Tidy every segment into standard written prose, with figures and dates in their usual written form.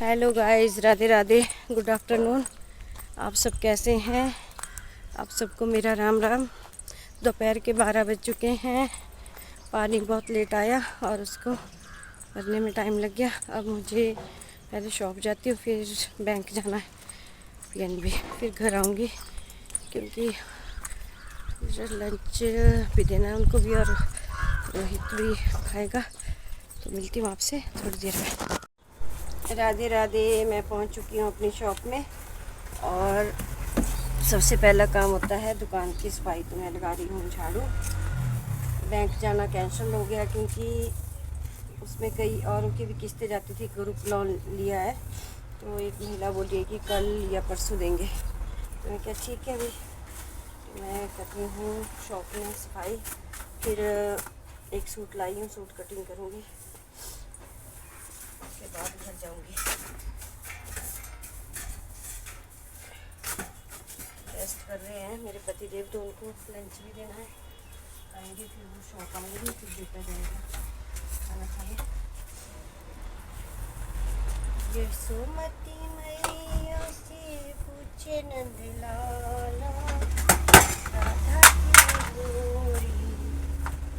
Hello guys, Radhe Radhe, good afternoon. आप सब कैसे हैं? आप सबको मेरा राम राम। दोपहर के 12 बज चुके हैं। पानी बहुत लेट आया और उसको भरने में टाइम लग गया। अब मुझे पहले शॉप जाती हूँ, फिर बैंक जाना है, पीएनबी, फिर घर आऊँगी क्योंकि लंच भी देना है उनको भी और रोहित भी खाएगा। तो मिलती हूँ आपसे थोड़ी देर में। राधे राधे, मैं पहुंच चुकी हूँ अपनी शॉप में और सबसे पहला काम होता है दुकान की सफाई। तो मैं लगा रही हूँ झाड़ू। बैंक जाना कैंसिल हो गया क्योंकि उसमें कई औरों की भी किस्तें जाती थी। ग्रुप लोन लिया है तो एक महिला बोल रही है कि कल या परसों देंगे। तो मैं क्या ठीक है अभी। तो मैं कर रही हूँ शॉप में सफाई, फिर एक सूट लाई हूँ, सूट कटिंग करूँगी, उसके बाद घर जाऊँगी। रेस्ट कर रहे हैं मेरे पति देव, तो उनको लंच भी देना है। आएंगे फिर वो शॉप आएंगे, फिर बेटा जाएगा खाना खाने। यशोमती मैया से पूछे नंदलाला, राधा की गोरी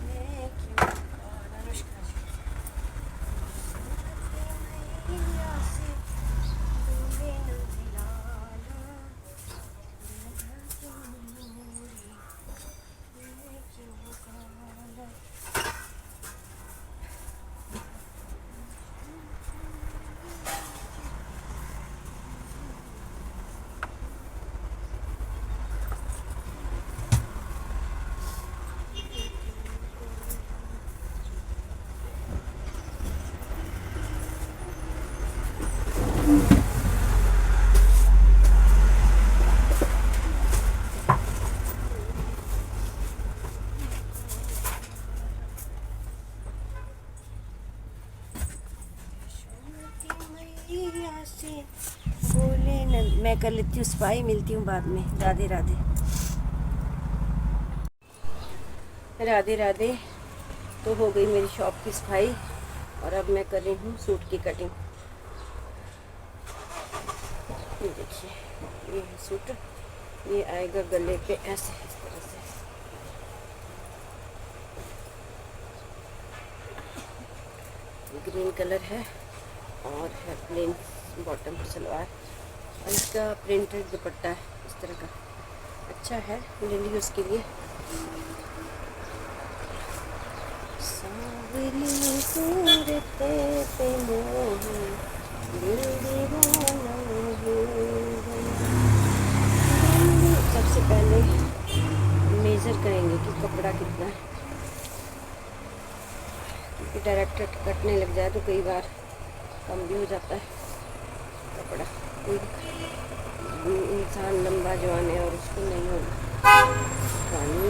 मैं क्यों काला। अनुष्का जी। यशोमती मैया से बोले नंदलाला, से बोले न। मैं कर लेती हूँ सफाई, मिलती हूँ बाद में। राधे राधे। राधे राधे। तो हो गई मेरी शॉप की सफाई और अब मैं कर रही हूँ सूट की कटिंग। ये देखिए, ये है सूट। ये आएगा गले पे ऐसे, इस तरह से। ग्रीन कलर है और है प्लेन बॉटम सलवार और इसका प्रिंटेड दुपट्टा है इस तरह का। अच्छा है डेली यूज़ के लिए। सावली सूरत पे मोहे दिल दीवाना हो गया। सबसे पहले मेज़र करेंगे कि कपड़ा कितना है, क्योंकि डायरेक्ट कटने लग जाए तो कई बार कम भी हो जाता है कपड़ा। कोई इंसान लंबा जवान है और उसको नहीं होगा पानी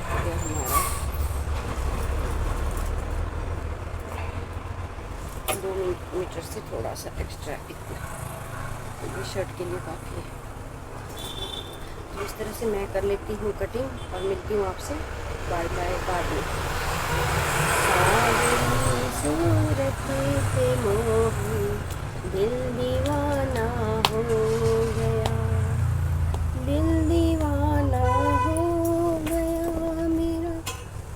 हमारा 2 मीटर से थोड़ा सा एक्स्ट्रा, इतना ये शर्ट के लिए काफ़ी है। तो इस तरह से मैं कर लेती हूँ कटिंग और मिलती हूँ आपसे बाय बाय बाद में। सूरत पे मोही दिल दीवाना हो गया, दिल दीवाना हो गया, मेरा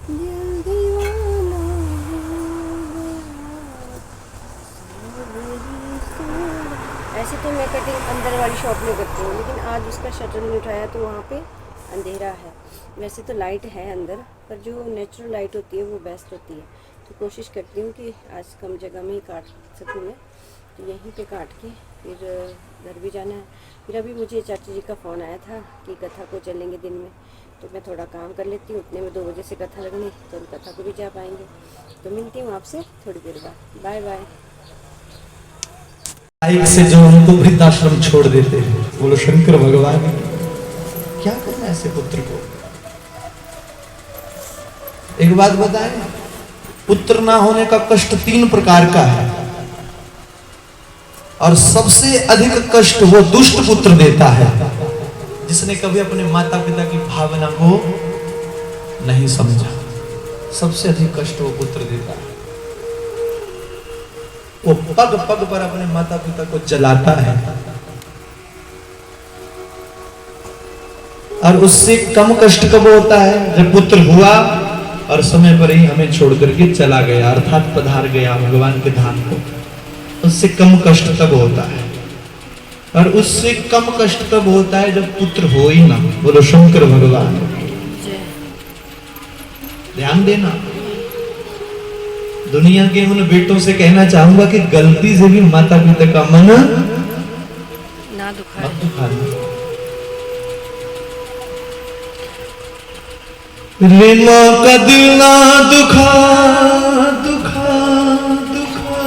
दिल दीवाना हो गया। ऐसे तो मैं कटिंग अंदर वाली शॉप में करती हूँ, लेकिन आज उसका शटर नहीं उठाया तो वहाँ पे अंधेरा है। वैसे तो लाइट है अंदर, पर जो नेचुरल लाइट होती है वो बेस्ट होती है। तो कोशिश करती हूँ कि आज कम जगह में ही काट सकूँ मैं, तो यहीं पे काट के फिर घर भी जाना है। फिर अभी मुझे चाची जी का फ़ोन आया था कि कथा को चलेंगे दिन में, तो मैं थोड़ा काम कर लेती हूँ। उतने में 2 बजे से कथा लगनी, तो हम कथा को भी जा पाएंगे। तो मिलती हूँ आपसे थोड़ी देर बाद। Bye bye. से जो उनको वृद्धाश्रम छोड़ देते हैं, बोलो शंकर भगवान, क्या करना ऐसे पुत्र को। एक बात बताएं, पुत्र ना होने का कष्ट 3 प्रकार का है और सबसे अधिक कष्ट वो दुष्ट पुत्र देता है, जिसने कभी अपने माता पिता की भावना को नहीं समझा। सबसे अधिक कष्ट वो पुत्र देता है। वो पग पग पर अपने माता पिता को जलाता है, और उससे कम कष्ट कब होता है? जब पुत्र हुआ और समय पर ही हमें छोड़ करके चला गया, अर्थात पधार गया भगवान के धाम को। उससे कम कष्ट तब होता है, और उससे कम कष्ट तब होता है जब पुत्र हो ही ना। बोलो शंकर भगवान, ध्यान देना। दुनिया के उन बेटों से कहना चाहूंगा कि गलती से भी माता पिता का मन ना दुखाए। मत दुखाना। रे मां का दिल ना दुखा दुखा दुखा।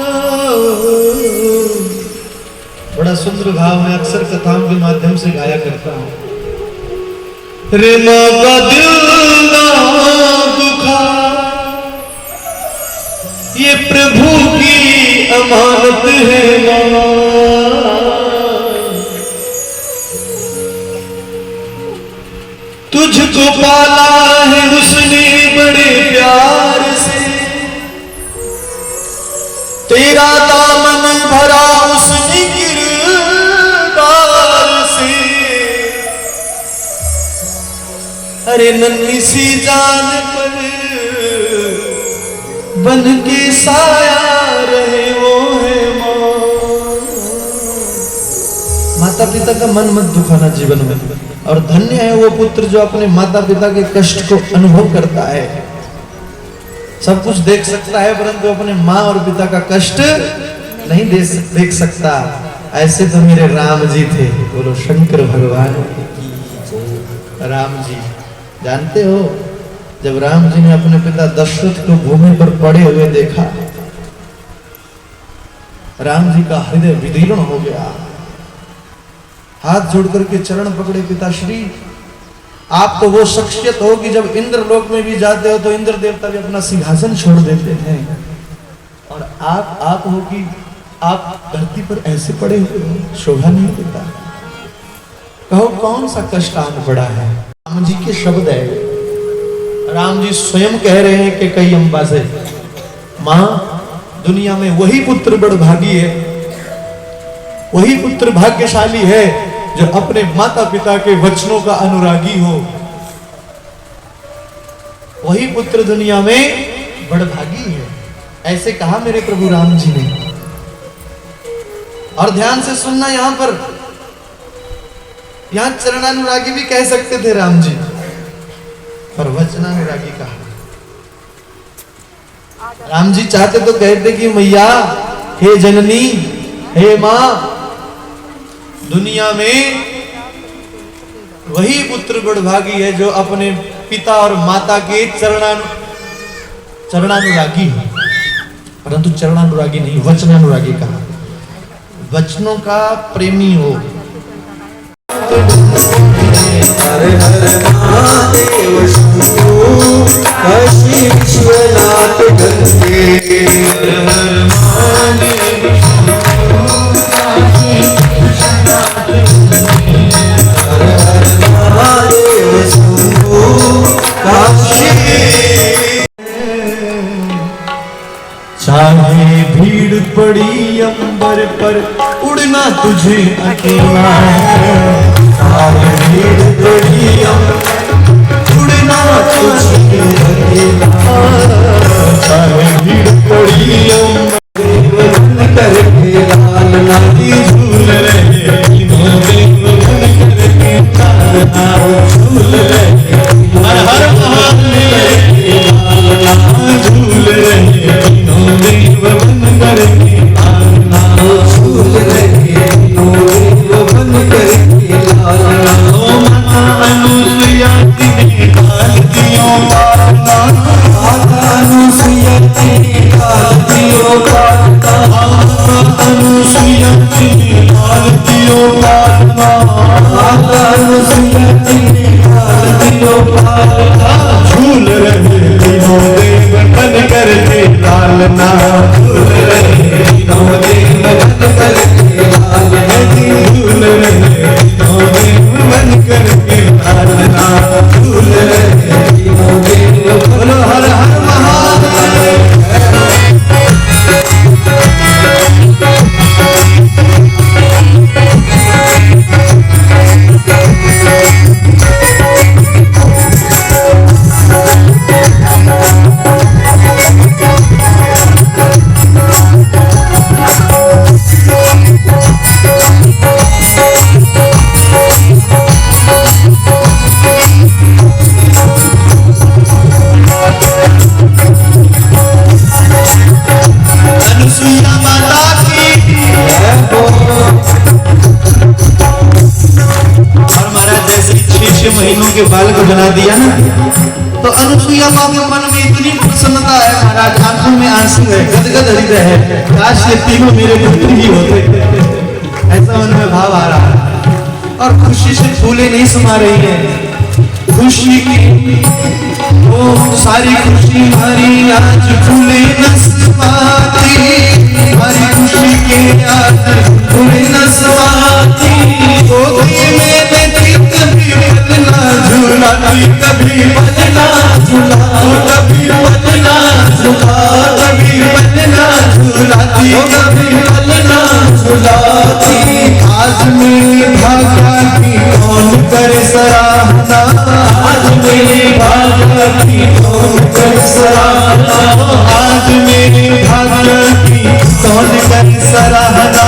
बड़ा सुंदर भाव मैं अक्सर कथाओं के माध्यम से गाया करता हूं। रे मां का दिल ना दुखा, ये प्रभु की अमानत है मां। तुझको पाला है उसने बड़े प्यार से, तेरा दामन भरा उसने किरदार से। अरे नन्ही सी जान पर बन के साया रहे वो है मां। माता पिता का मन मत दुखाना जीवन में। और धन्य है वो पुत्र जो अपने माता पिता के कष्ट को अनुभव करता है। सब कुछ देख सकता है परंतु अपने माँ और पिता का कष्ट नहीं देख सकता। ऐसे तो मेरे राम जी थे। बोलो शंकर भगवान। राम जी जानते हो, जब राम जी ने अपने पिता दशरथ को भूमि पर पड़े हुए देखा, राम जी का हृदय विदीर्ण हो गया। हाथ जोड़ करके चरण पकड़े, पिताश्री आप तो वो शख्सियत हो कि जब इंद्र लोक में भी जाते हो तो इंद्र देवता भी अपना सिंहासन छोड़ देते हैं, और आप हो कि आप धरती पर ऐसे पड़े हुए हो, शोभा नहीं देता। कहो कौन सा कष्ट आन पड़ा है। राम जी के शब्द है, राम जी स्वयं कह रहे हैं कि कई अम्बा से, मां दुनिया में वही पुत्र बड़ भागी है, वही पुत्र भाग्यशाली है जो अपने माता पिता के वचनों का अनुरागी हो। वही पुत्र दुनिया में बड़ भागी है, ऐसे कहा मेरे प्रभु राम जी ने। और ध्यान से सुनना, यहां चरणानुरागी भी कह सकते थे राम जी, पर वचनानुरागी कहा। राम जी चाहते तो कहते कि मैया, हे जननी, हे मां, दुनिया में वही पुत्र बड़भागी है जो अपने पिता और माता के चरणानुरागी है, परंतु चरणानुरागी नहीं, वचनानुरागी कहा। वचनों का प्रेमी हो। हर हर महादेव शंभो काशी विश्वनाथ गंगे। हर हर महादेव शंभो काशी विश्वनाथ गंगे। हर हर महादेव शंभो काशी। चाहे भीड़ पड़ी अंबर पर, उड़ना तुझे अकेला है। चाहे भीड़ पड़ी उड़ना तुझे अकेला। चाहे भीड़ पड़ी मन करके लाल नाती झूल रहे, करके लाल झूल रहे। हर हर महादेव लाल झूल रहे, देव बन करके लाल झूल रहे, देव बन करके लाल। ओ माता अनुसुया जी काल दियो माता, माता अनुसुया जी काल दियो माता, माता अनुसुया जी काल दियो माता, माता अनुसुया जी काल दियो माता। झूल रहे तीनों देव बन करके लालना, झूल रहे तीनों देव बन करके लालना, झूल रहे तीनों देव बन करके लालना, झूल रहे तीनों देव। बोलो हर हर महादेव। बना दिया ना, तो अनुसुईया माँ के मन में इतनी प्रसन्नता है महाराज, आंखों में आंसू है, गदगद हृदय है, काश ये तीनों मेरे पुत्र ही होते, ऐसा मन में भाव आ रहा है। और खुशी से फूले नहीं समा रही है, खुशी की वो सारी खुशी हमारी आज फूले न समाती, हमारी खुशी के आज फूले न समाती। कभी बदला झूलाती, कभी बदला झूला, कभी बदला झूला, कभी बदला झूलाती, कभी बदला झूलाती। आज मेरे भाग्य की कौन करे सराहना, आज मेरे भाग्य की कौन करे सराहना, आज मेरे भाग्य की कौन करे सराहना,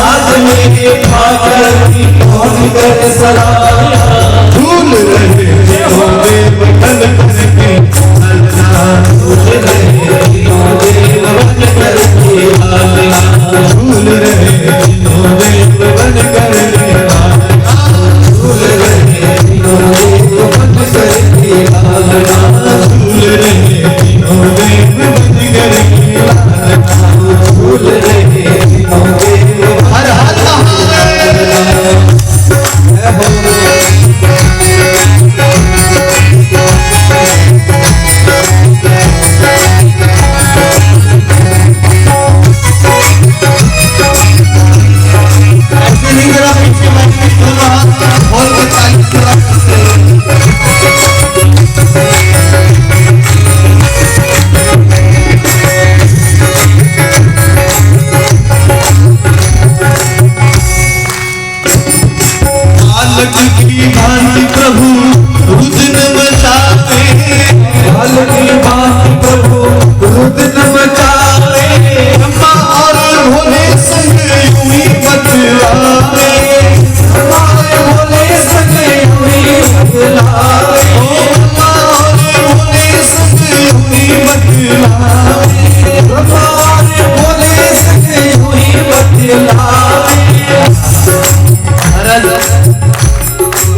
आज मेरे भाग्य की कौन करे सराहना। भूल रहे होंगे वतन करके अल्लाह, भूल रहे होंगे वतन करके अल्लाह, भूल रहे होंगे वतन करके अल्लाह, भूल रहे होंगे वतन करके अल्लाह, भूल रहे होंगे वतन करके अल्लाह, भूल रहे होंगे। हर हर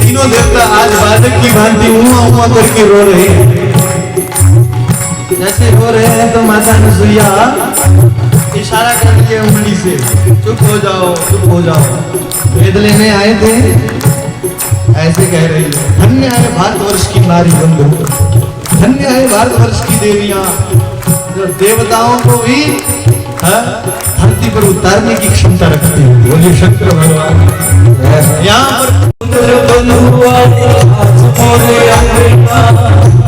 तीनों देवता आज बालक की भांति उमा उमा करके रो रहे हैं। जैसे रो रहे हैं तो माता अनुसुईया इशारा कर रही है उंगली से, चुप हो जाओ, चुप हो जाओ। वेद लेने आए थे, ऐसे कह रही है, धन्य है भारतवर्ष की नारी बंधु, धन्य है भारतवर्ष की देवियां, जो देवताओं को भी धरती पर उतारने की क्षमता रखती है। बोलिए शंकर भगवान। यहाँ पर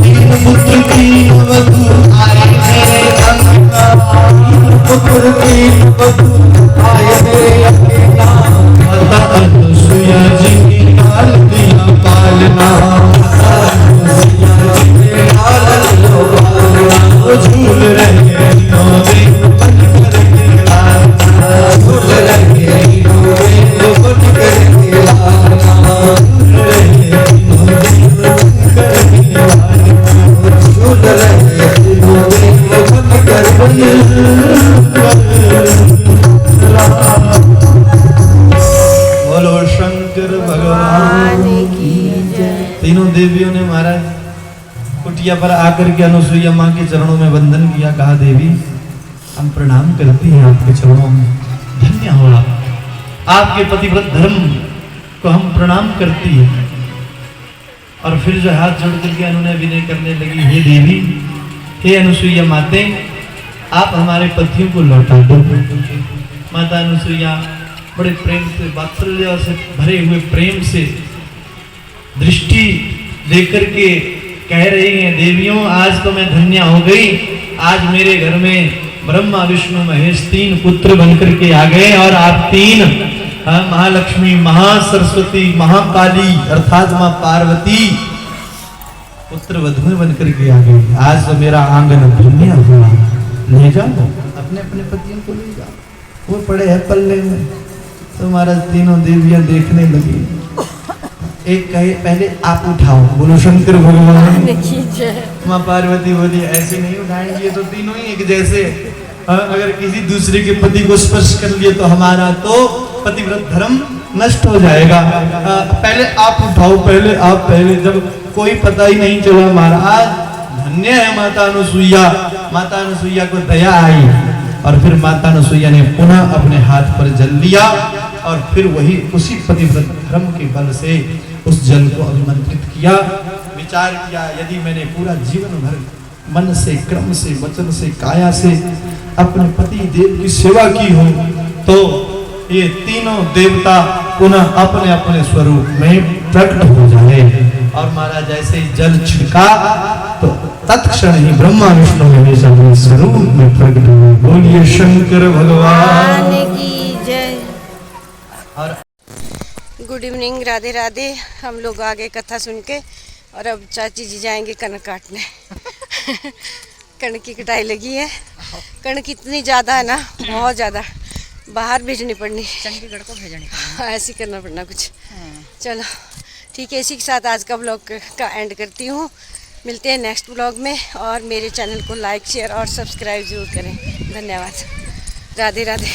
तीन पुत्र की वधू आए मेरे अंगना, पुत्र की वधू आए मेरे अंगना, माता अनुसुईया जी की डाल दिया पालना, अनुसुईया जी ने डाल दिया पालना। झूल रहे नौरे बन करके लालना, झूल रहे नौरे बन करके लालना, झूल रहे नौरे बन करके लालना, झूल रहे नौरे बन करके लालना। बोलो शंकर भगवान की जय। तीनों देवियों ने महाराज कुटिया पर आकर के अनुसुईया माँ के चरणों में वंदन किया, कहा देवी हम प्रणाम करती हैं आपके चरणों में, धन्य हो आपके पतिव्रत धर्म को हम प्रणाम करती हैं। और फिर जो हाथ जोड़ करके उन्होंने विनय करने लगी, हे देवी, हे अनुसुईया माते, आप हमारे पतियों को लौटा दो। माता अनुसुईया बड़े प्रेम से, वात्सल्य से भरे हुए प्रेम से दृष्टि देकर के कह रही हैं, देवियों आज तो मैं धन्य हो गई, आज मेरे घर में ब्रह्मा विष्णु महेश तीन पुत्र बनकर के आ गए, और आप तीन महालक्ष्मी, महासरस्वती, महाकाली अर्थात मां पार्वती पुत्र वधू बनकर के आ गई। आज तो मेरा आंगन धन्य हुआ, ले जाओ अपने अपने पतियों को, ले जाओ, वो पड़े है पल्ले में। तो महाराज तीनों देवियां देखने लगी, एक कहे पहले आप उठाओ, बोलो शंकर भगवान। माँ पार्वती बोली ऐसे नहीं उठाएंगे, तो तीनों ही एक जैसे, अगर किसी दूसरे के पति को स्पर्श कर लिए तो हमारा तो पतिव्रत धर्म नष्ट हो जाएगा। पहले आप उठाओ, पहले आप, पहले जब कोई पता ही नहीं चला महाराज। धन्य है माता अनुसुईया। माता अनुसुईया को दया आई और फिर माता अनुसुईया ने पुनः अपने हाथ पर जल लिया और फिर वही उसी पतिव्रत धर्म के बल से उस जल को अभिमंत्रित किया। विचार किया, यदि मैंने पूरा जीवन भर मन से, क्रम से, वचन से, काया से अपने पति देव की सेवा की हो तो ये तीनों देवता पुनः अपने अपने स्वरूप में प्रकट हो जाए। और महाराज जैसे ही जल छिड़का तो तत्क्षण ही ब्रह्मा विष्णु महेश अपने स्वरूप में प्रकट हुए। बोलिए शंकर भगवान की जय। और गुड इवनिंग, राधे राधे। हम लोग आ गए कथा सुन के और अब चाची जी जाएंगे कणक काटने। कणक की कटाई लगी है। कणक इतनी ज़्यादा है ना, बहुत ज़्यादा, बाहर भेजनी पड़नी, चंडीगढ़ को भेजनी हाँ, ऐसे ही करना पड़ना कुछ। चलो ठीक है, इसी के साथ आज का ब्लॉग का एंड करती हूँ। मिलते हैं नेक्स्ट ब्लॉग में और मेरे चैनल को लाइक, शेयर और सब्सक्राइब ज़रूर करें। धन्यवाद। राधे राधे।